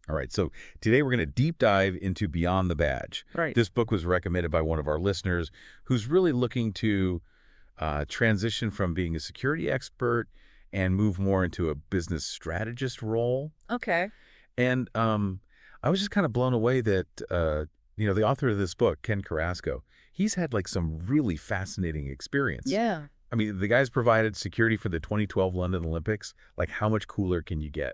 All right, so today we're going to deep dive into Beyond the Badge. Right. This book was recommended by one of our listeners who's really looking to transition from being a security expert and move more into a business strategist role. Okay. And I was just kind of blown away that, the author of this book, Ken Carrasco, he's had like some really fascinating experience. Yeah. I mean, the guy's provided security for the 2012 London Olympics. Like, how much cooler can you get?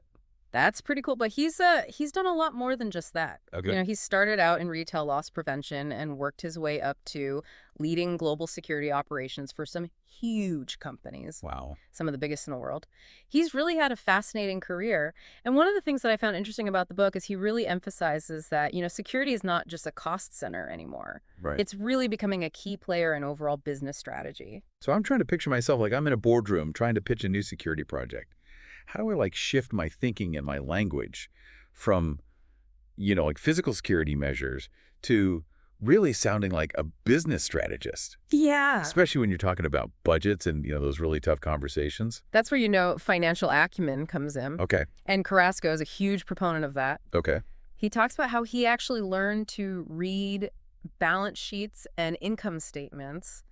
That's pretty cool. But he's done a lot more than just that. Okay. He started out in retail loss prevention and worked his way up to leading global security operations for some huge companies, Wow. some of the biggest in the world. He's really had a fascinating career. And one of the things that I found interesting about the book is he really emphasizes that, security is not just a cost center anymore. Right. It's really becoming a key player in overall business strategy. So I'm trying to picture myself like I'm in a boardroom trying to pitch a new security project. How do I like shift my thinking and my language from, like physical security measures to really sounding like a business strategist, Yeah. especially when you're talking about budgets and, those really tough conversations? That's where, financial acumen comes in. Okay. And Carrasco is a huge proponent of that. Okay. He talks about how he actually learned to read balance sheets and income statements,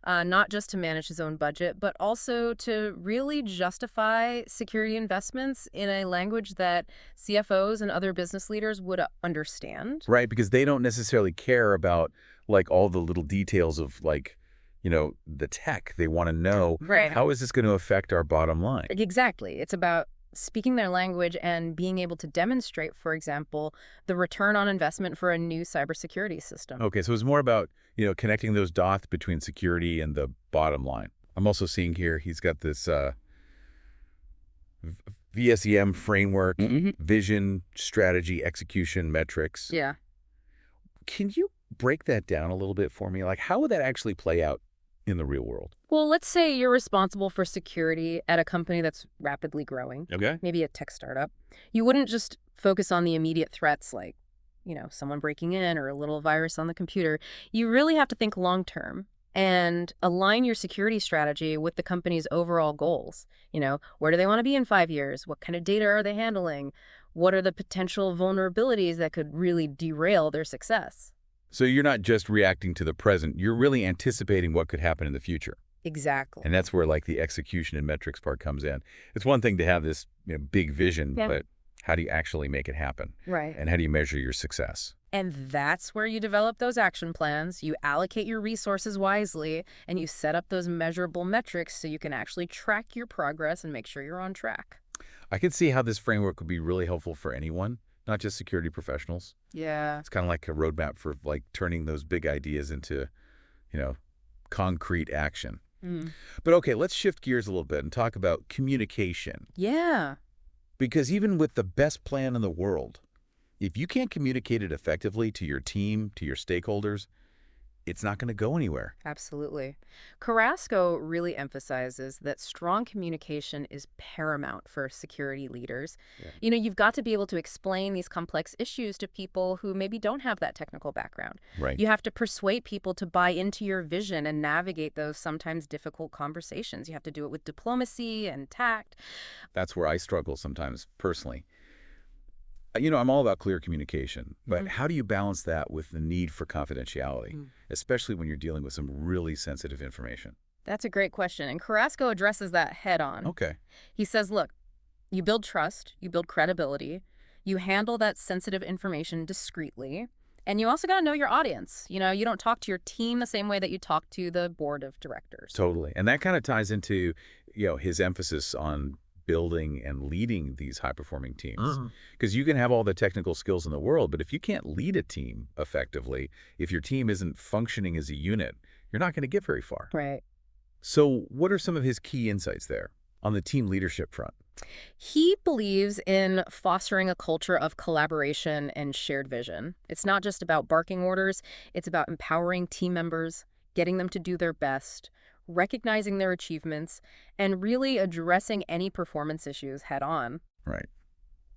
not just to manage his own budget, but also to really justify security investments in a language that CFOs and other business leaders would understand. Right, because they don't necessarily care about like all the little details of like, the tech. They want to know, Right. how is this going to affect our bottom line? Exactly. It's about speaking their language and being able to demonstrate, for example, the return on investment for a new cybersecurity system. Okay, so it's more about, connecting those dots between security and the bottom line. I'm also seeing here he's got this VSEM framework, vision, strategy, execution, metrics. Yeah. Can you break that down a little bit for me? Like, how would that actually play out in the real world? Well, let's say you're responsible for security at a company that's rapidly growing, Okay. maybe a tech startup. You wouldn't just focus on the immediate threats like, someone breaking in or a little virus on the computer. You really have to think long term and align your security strategy with the company's overall goals. Where do they want to be in 5 years? What kind of data are they handling? What are the potential vulnerabilities that could really derail their success? So you're not just reacting to the present, you're really anticipating what could happen in the future. Exactly. And that's where like the execution and metrics part comes in. It's one thing to have this big vision, Yeah. but how do you actually make it happen? Right. And how do you measure your success? And that's where you develop those action plans, you allocate your resources wisely, and you set up those measurable metrics so you can actually track your progress and make sure you're on track. I can see how this framework would be really helpful for anyone, not just security professionals. Yeah. It's kind of like a roadmap for like turning those big ideas into, concrete action. But okay, let's shift gears a little bit and talk about communication. Yeah. Because even with the best plan in the world, if you can't communicate it effectively to your team, to your stakeholders, it's not going to go anywhere. Absolutely. Carrasco really emphasizes that strong communication is paramount for security leaders. Yeah. You've got to be able to explain these complex issues to people who maybe don't have that technical background. Right. You have to persuade people to buy into your vision and navigate those sometimes difficult conversations. You have to do it with diplomacy and tact. That's where I struggle sometimes personally. I'm all about clear communication, but how do you balance that with the need for confidentiality, especially when you're dealing with some really sensitive information? That's a great question, and Carrasco addresses that head on. Okay. He says, look, you build trust, you build credibility, you handle that sensitive information discreetly, and you also got to know your audience. You don't talk to your team the same way that you talk to the board of directors. Totally. And that kind of ties into, his emphasis on building and leading these high-performing teams. Because you can have all the technical skills in the world, but if you can't lead a team effectively, if your team isn't functioning as a unit, you're not going to get very far. Right. So what are some of his key insights there on the team leadership front? He believes in fostering a culture of collaboration and shared vision. It's not just about barking orders. It's about empowering team members, getting them to do their best, recognizing their achievements, and really addressing any performance issues head on. Right.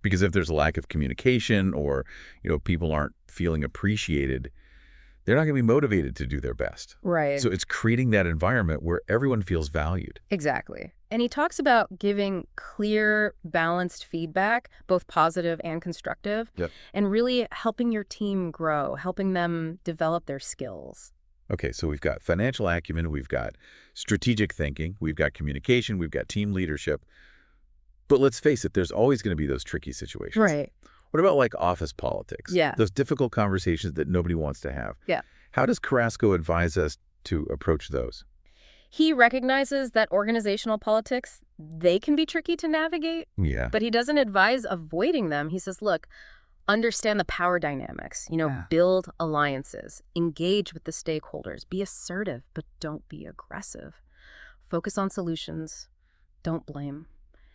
Because if there's a lack of communication or, people aren't feeling appreciated, they're not going to be motivated to do their best. Right. So it's creating that environment where everyone feels valued. Exactly. And he talks about giving clear, balanced feedback, both positive and constructive, Yep. and really helping your team grow, helping them develop their skills. Okay, so we've got financial acumen, we've got strategic thinking, we've got communication, we've got team leadership. But let's face it, there's always going to be those tricky situations. Right. What about like office politics? Yeah. Those difficult conversations that nobody wants to have. Yeah. How does Carrasco advise us to approach those? He recognizes that organizational politics, they can be tricky to navigate, Yeah. but he doesn't advise avoiding them. He says, look, understand the power dynamics, Yeah. build alliances, engage with the stakeholders, be assertive, but don't be aggressive. Focus on solutions, don't blame,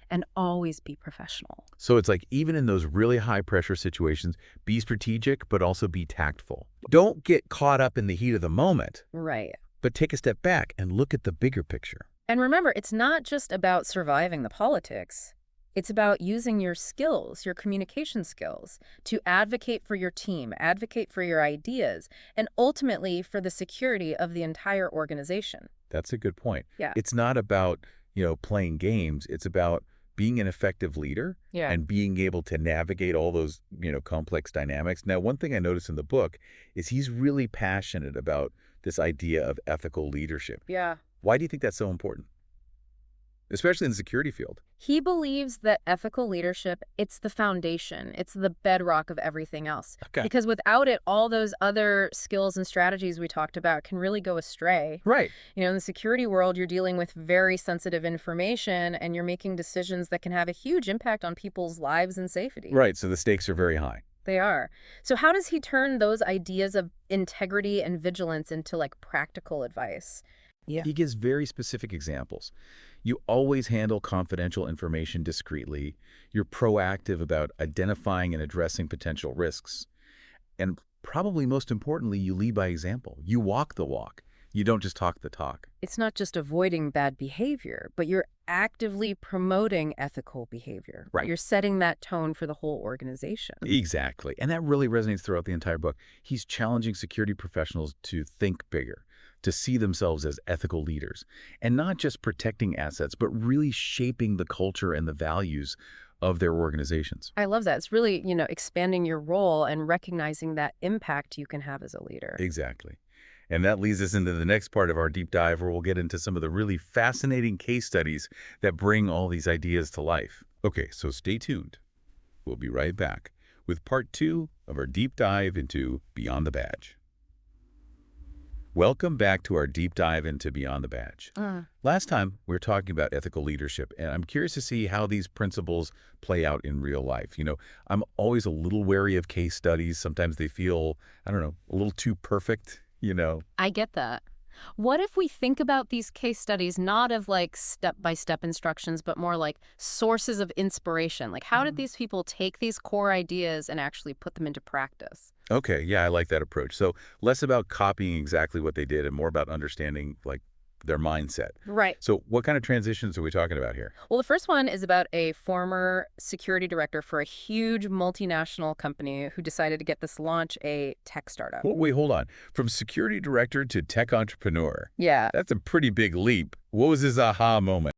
and always be professional. So it's like even in those really high pressure situations, be strategic, but also be tactful. Don't get caught up in the heat of the moment, Right. but take a step back and look at the bigger picture. And remember, it's not just about surviving the politics. It's about using your skills, your communication skills, to advocate for your team, advocate for your ideas, and ultimately for the security of the entire organization. That's a good point. Yeah. It's not about, playing games. It's about being an effective leader Yeah. and being able to navigate all those, complex dynamics. Now, one thing I noticed in the book is he's really passionate about this idea of ethical leadership. Yeah. Why do you think that's so important? Especially in the security field. He believes that ethical leadership, it's the foundation. It's the bedrock of everything else. Okay. Because without it, all those other skills and strategies we talked about can really go astray. Right. In the security world, you're dealing with very sensitive information and you're making decisions that can have a huge impact on people's lives and safety. Right. So the stakes are very high. They are. So how does he turn those ideas of integrity and vigilance into practical advice? Yeah. He gives very specific examples. You always handle confidential information discreetly. You're proactive about identifying and addressing potential risks. And probably most importantly, you lead by example. You walk the walk. You don't just talk the talk. It's not just avoiding bad behavior, but you're actively promoting ethical behavior. Right. You're setting that tone for the whole organization. Exactly. And that really resonates throughout the entire book. He's challenging security professionals to think bigger, to see themselves as ethical leaders, and not just protecting assets, but really shaping the culture and the values of their organizations. I love that. It's really, expanding your role and recognizing that impact you can have as a leader. Exactly. And that leads us into the next part of our deep dive, where we'll get into some of the really fascinating case studies that bring all these ideas to life. Okay, so stay tuned. We'll be right back with part 2 of our deep dive into Beyond the Badge. Welcome back to our deep dive into Beyond the Badge. Last time, we were talking about ethical leadership, and I'm curious to see how these principles play out in real life. I'm always a little wary of case studies. Sometimes they feel, a little too perfect. I get that. What if we think about these case studies not of step-by-step instructions, but more like sources of inspiration? How did these people take these core ideas and actually put them into practice? Okay, yeah, I like that approach. So less about copying exactly what they did and more about understanding their mindset. Right. So what kind of transitions are we talking about here? Well, the first one is about a former security director for a huge multinational company who decided to get this launch a tech startup. Wait, hold on. From security director to tech entrepreneur. Yeah. That's a pretty big leap. What was his aha moment?